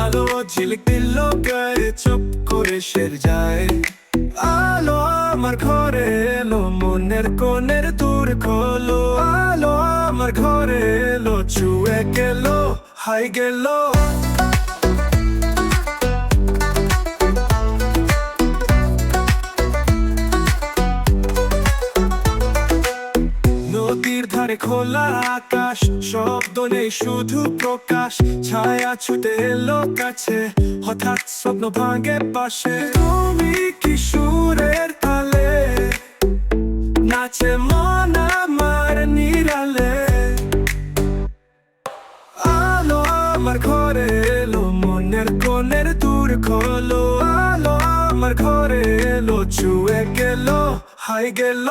আলো ঝিলিক দিল গায়ে, চুপ করে সের যায়। আলো আমার ঘরে এলো, মনের কোণের দূর খোলো। আলো আমার ঘরে এলো, ছুঁয়ে গেল, হাই গেল। নদীর ধারে খোলা আকাশ, শব্দ নেই শুধু প্রকাশ। ছায়া ছুটে এলো কাছে, হঠাৎ স্বপ্ন ভাঙে পাশে। তুমি কিশোরের তালে নাচে মন আমার নিরালে। আলো আমার ঘরে এলো, মনের কোণের দূর খোলো। আলো আমার ঘরে এলো, ছুঁয়ে গেল, হাই গেল।